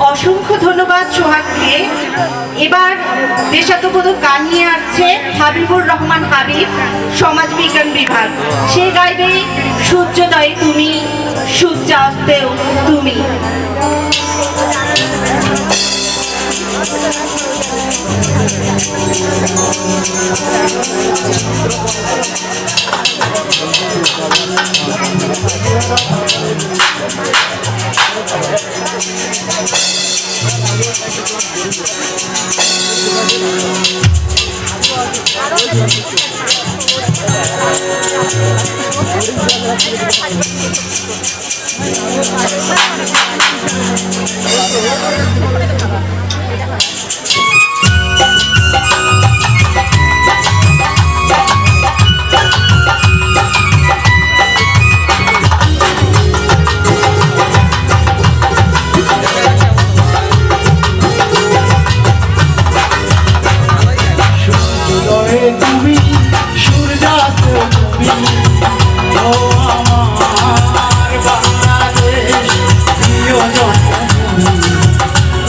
অসংখ্য ধন্যবাদ সোহাগকে। এবার দেশাত্মবোধক গান নিয়ে আসছে হাবিবুর রহমান হাবিব, সমাজবিজ্ঞান বিভাগ। সে গাইবে সূর্যোদয়ে তুমি, সূর্যাস্তেও তুমি। তুমি সূর্যাস্ত তুমি, ও আমার বাংলাদেশ প্রিয় জন্মভূমি,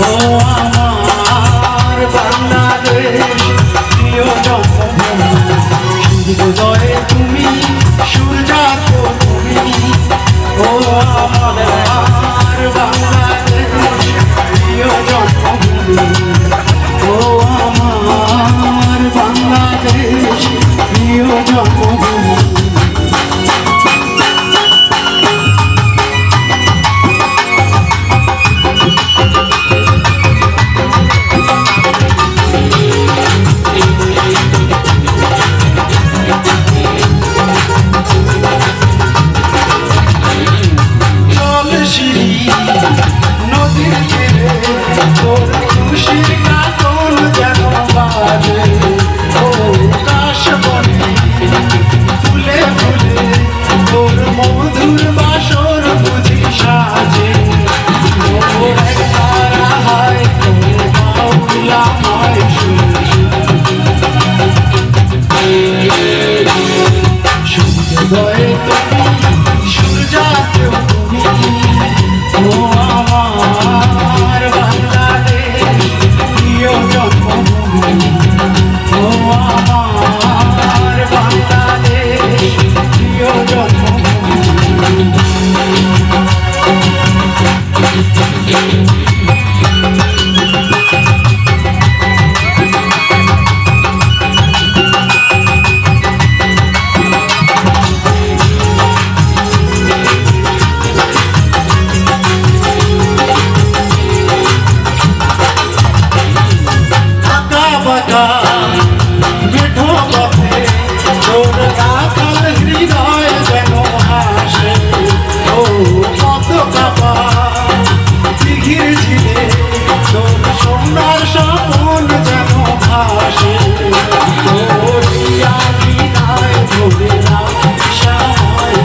ও আমার বাংলাদেশ প্রিয় জন্মভূমি। সূর্যোদয়ে তুমি, সূর্যাস্ত তুমি, ও আমার বাংলাদেশ প্রিয় জন্মভূমি, ও আমার বাংলাদেশ প্রিয় জন্মভূমি। নদীর তীরে তোর খুশির কাতন যেন বাজে, ও কাশ বনে ফুলে ফুলে তোর মধুর বাসর বুঝি সাজে, ও একতারা হয় তোর বাউলা হয় সূর্যোদয়ে তুমি, সূর্যাস্তে তুমি, ও আমার বাংলাদেশ প্রিয় জন্মভূমি, ও আমার বাংলাদেশ প্রিয় জন্মভূমি। মিঠো পথে তোর রাখাল হৃদয় যেন হাসে, ও কত কাপা দিঘির ঝিলে তোর সোনার স্বপন যেন ভাসে, তোর বিনায় ধরে সময়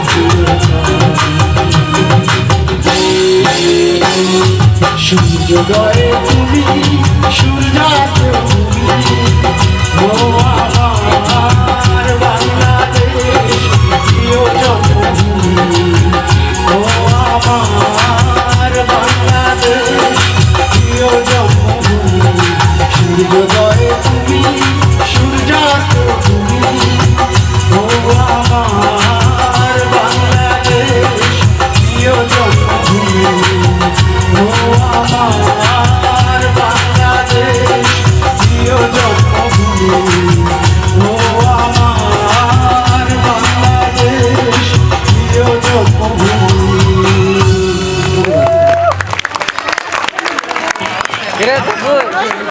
সূর্যোদয়ে তুমি, সূর্যাস্ত তুমি, ও আমার বাংলাদেশ প্রিয় জন্মভূমি, ও আমার বাংলাদেশ প্রিয় জন্মভূমি। সূর্যোদয়ে তুমি, সূর্যাস্ত তুমি, ও আমার বাংলাদেশ প্রিয় জন্মভূমি, ও আমার বাংলাদেশ প্রিয় জন্মভূমি, ও আমার বাংলাদেশ প্রিয় জন্মভূমি।